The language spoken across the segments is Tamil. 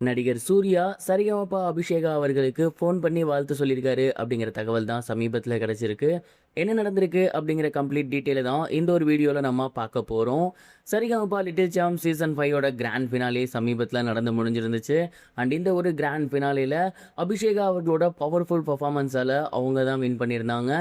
நடிகர் சூர்யா சரிகமபா அபிஷேகா அவர்களுக்கு ஃபோன் பண்ணி வாழ்த்து சொல்லியிருக்காரு அப்படிங்கிற தகவல் தான் சமீபத்தில் கிடைச்சிருக்கு. என்ன நடந்திருக்கு அப்படிங்கிற கம்ப்ளீட் டீட்டெயிலை தான் இந்த ஒரு வீடியோவில் நம்ம பார்க்க போகிறோம். சரிகமபா லிட்டில் சாம்ப் சீசன் 5ஓட கிராண்ட் ஃபினாலே சமீபத்தில் நடந்து முடிஞ்சிருந்துச்சு. அண்ட் இந்த ஒரு கிராண்ட் ஃபினாலேயில் அபிஷேகா அவர்களோட பவர்ஃபுல் பர்ஃபார்மன்ஸால் அவங்க தான் வின் பண்ணியிருந்தாங்க.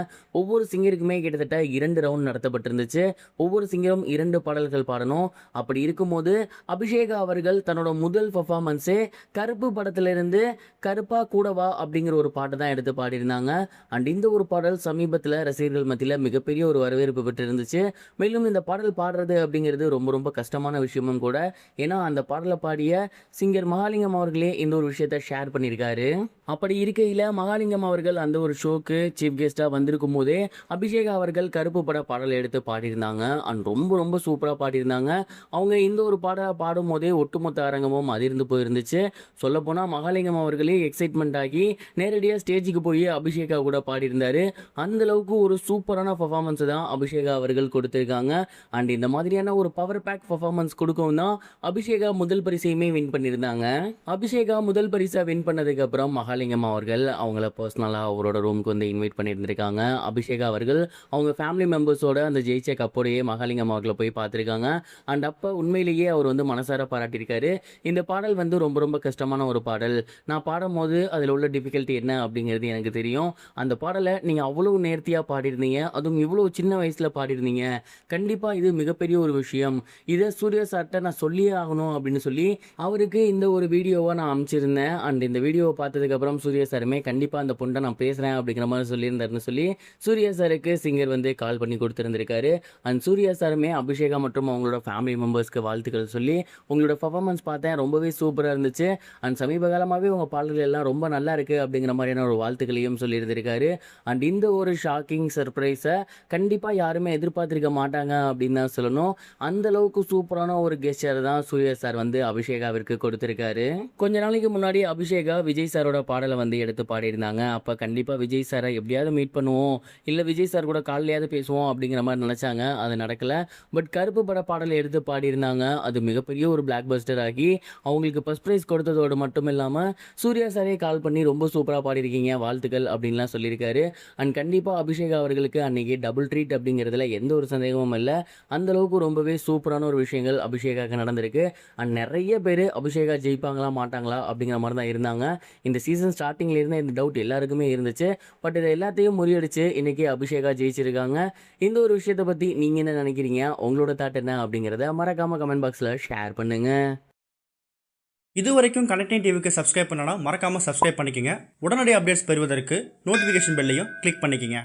ஒவ்வொரு சிங்கருக்குமே கிட்டத்தட்ட 2 ரவுண்ட் நடத்தப்பட்டிருந்துச்சு. ஒவ்வொரு சிங்கரும் 2 பாடல்கள் பாடணும். அப்படி இருக்கும்போது அபிஷேகா அவர்கள் தன்னோட முதல் பர்ஃபார்மன்ஸே கருப்பு படத்திலிருந்து கருப்பா கூடவா அப்படிங்கிற ஒரு பாட்டை தான் எடுத்து பாடியிருந்தாங்க. அண்ட் இந்த ஒரு பாடல் சமீபத்தில் ரசிகர்கள் மத்தியில் மிகப்பெரிய ஒரு வரவேற்பு பெற்றிருந்துச்சு. மேலும் இந்த பாடல் பாடுறது அப்படிங்கிறது ரொம்ப ரொம்ப கஷ்டமான விஷயமும் கூட. ஏன்னா அந்த பாடலை பாடிய சிங்கர் மகாலிங்கம் அவர்களே இந்த ஒரு விஷயத்தை ஷேர் பண்ணியிருக்காரு. அப்படி இருக்கையில் மகாலிங்கம் அவர்கள் அந்த ஒரு ஷோக்கு சீஃப் கெஸ்ட்டாக வந்திருக்கும் போதே அபிஷேகா அவர்கள் கருப்பு பட பாடலை எடுத்து பாடியிருந்தாங்க. அண்ட் ரொம்ப ரொம்ப சூப்பராக பாடியிருந்தாங்க. அவங்க இந்த ஒரு பாடலை பாடும் போதே ஒட்டுமொத்த அரங்கமும் அதிர்ந்து போயிருந்துச்சு. சொல்லப்போனால் மகாலிங்கம் அவர்களே எக்ஸைட்மெண்ட் ஆகி நேரடியாக ஸ்டேஜுக்கு போய் அபிஷேகா கூட பாடியிருந்தார். அந்தளவுக்கு ஒரு சூப்பரான பர்ஃபார்மன்ஸ் தான் அபிஷேகா அவர்கள் கொடுத்துருக்காங்க. அண்ட் இந்த மாதிரியான ஒரு பவர் பேக் பர்ஃபார்மன்ஸ் கொடுக்கவும் தான் அபிஷேகா முதல் பரிசையுமே வின் பண்ணியிருந்தாங்க. அபிஷேகா முதல் பரிசை வின் பண்ணதுக்கப்புறம் மகாலிங்கம் அவர்கள் அவங்கள பர்சனலாக அவரோட ரூமுக்கு வந்து இன்வைட் பண்ணியிருந்திருக்காங்க. அபிஷேகா அவர்கள் அவங்க ஃபேமிலி மெம்பர்ஸோட அந்த ஜெயிச்ச கப்போடையே மகாலிங்கம் அவர்களை போய் பார்த்துருக்காங்க. அண்ட் அப்போ உண்மையிலேயே அவர் வந்து மனசார பாராட்டியிருக்காரு. இந்த பாடல் வந்து ரொம்ப ரொம்ப கஷ்டமான ஒரு பாடல். நான் பாடும்போது அதில் உள்ள டிஃபிகல்ட்டி என்ன அப்படிங்கிறது எனக்கு தெரியும். அந்த பாடலை நீங்கள் அவ்வளோ நேர்த்தியாக பாடியிருந்தீங்க. அதுவும் இவ்வளோ சின்ன வயசில் பாடியிருந்தீங்க. கண்டிப்பாக இது மிகப்பெரிய ஒரு விஷயம். இதை சூர்யா சார்கிட்ட நான் சொல்லியே ஆகணும் அப்படின்னு சொல்லி அவருக்கு இந்த ஒரு வீடியோவை நான் அனுப்பிச்சிருந்தேன். அண்ட் இந்த வீடியோவை பார்த்ததுக்கப்புறம் சூர்யா சாருமே கண்டிப்பாக அந்த பொண்ணை நான் பேசுகிறேன் அப்படிங்கிற மாதிரி சொல்லியிருந்தாருன்னு சொல்லி சூர்யா சாருக்கு சிங்கர் வந்து கால் பண்ணி கொடுத்துருந்துருக்காரு. அண்ட் சூர்யா சாருமே அபிஷேகா மற்றும் அவங்களோட ஃபேமிலி மெம்பர்ஸ்க்கு வாழ்த்துக்கள் சொல்லி உங்களோட பர்ஃபார்மன்ஸ் பார்த்தேன், ரொம்பவே சூப்பராக இருந்துச்சு. அண்ட் சமீப காலமாகவே உங்கள் பாடல்கள் எல்லாம் ரொம்ப நல்லா இருக்குது அப்படிங்கிற மாதிரியான ஒரு வாழ்த்துக்களையும் சொல்லியிருந்திருக்காரு. அண்ட் இந்த ஒரு ஷாக்கிங் சர்ப்ரைஸை கண்டிப்பாக யாருமே எதிர்பார்த்துருக்க மாட்டாங்க அப்படின்னு தான் சொல்லணும். அந்தளவுக்கு சூப்பரான ஒரு கெஸ்டர் தான் சூர்யா சார் வந்து அபிஷேகாவிற்கு கொடுத்துருக்காரு. கொஞ்ச நாளைக்கு முன்னாடி அபிஷேகா விஜய் சாரோட பாடலை வந்து எடுத்து பாடியிருந்தாங்க. அப்போ கண்டிப்பாக விஜய் சாரை எப்படியாவது மீட் பண்ணுவோம், இல்லை விஜய் சார் கூட காலையாவது பேசுவோம் அப்படிங்கிற மாதிரி நினச்சாங்க. அது நடக்கலை. பட் கருப்பு பட பாடலை எடுத்து பாடியிருந்தாங்க. அது மிகப்பெரிய ஒரு பிளாக் பஸ்டர் ஆகி அவங்களுக்கு ஃபர்ஸ்ட் ப்ரைஸ் கொடுத்ததோடு மட்டும் இல்லாமல் சூர்யா சாரே கால் பண்ணி ரொம்ப சூப்பராக பாடியிருக்கீங்க, வாழ்த்துக்கள் அப்படின்லாம் சொல்லியிருக்காரு. அண்ட் கண்டிப்பாக அபிஷேகா அவர்களுக்கு அன்றைக்கி டபுள் ட்ரீட் அப்படிங்கிறதுல எந்த ஒரு சந்தேகமும் இல்லை. அந்தளவுக்கு ரொம்பவே சூப்பரான ஒரு விஷயங்கள் அபிஷேகாவுக்கு நடந்திருக்கு. அண்ட் நிறைய பேர் அபிஷேகா ஜெயிப்பாங்களா மாட்டாங்களா அப்படிங்கிற மாதிரி தான் இருந்தாங்க. இந்த சீசன் ஸ்டார்டிங்கில் இருந்த இந்த டவுட் எல்லாருக்குமே இருந்துச்சு. பட் இதை எல்லாத்தையும் முறியடிச்சு இன்றைக்கி அபிஷேகா ஜெயிச்சிருக்காங்க. இந்த ஒரு விஷயத்தை பற்றி நீங்கள் என்ன நினைக்கிறீங்க, உங்களோட தாட் என்ன அப்படிங்கிறத மறக்காமல் கமெண்ட் பாக்ஸில் ஷேர் பண்ணுங்கள். இது வரைக்கும் கனெக்டிங் டிவிக்கு சப்ஸ்கிரைப் பண்ணனா மறக்காமல் சப்ஸ்கிரைப் பண்ணிக்கங்க. உடனடி அப்டேட்ஸ் பெறுவதற்கு நோட்டிஃபிகேஷன் பெல்லையும் கிளிக் பண்ணிக்கங்க.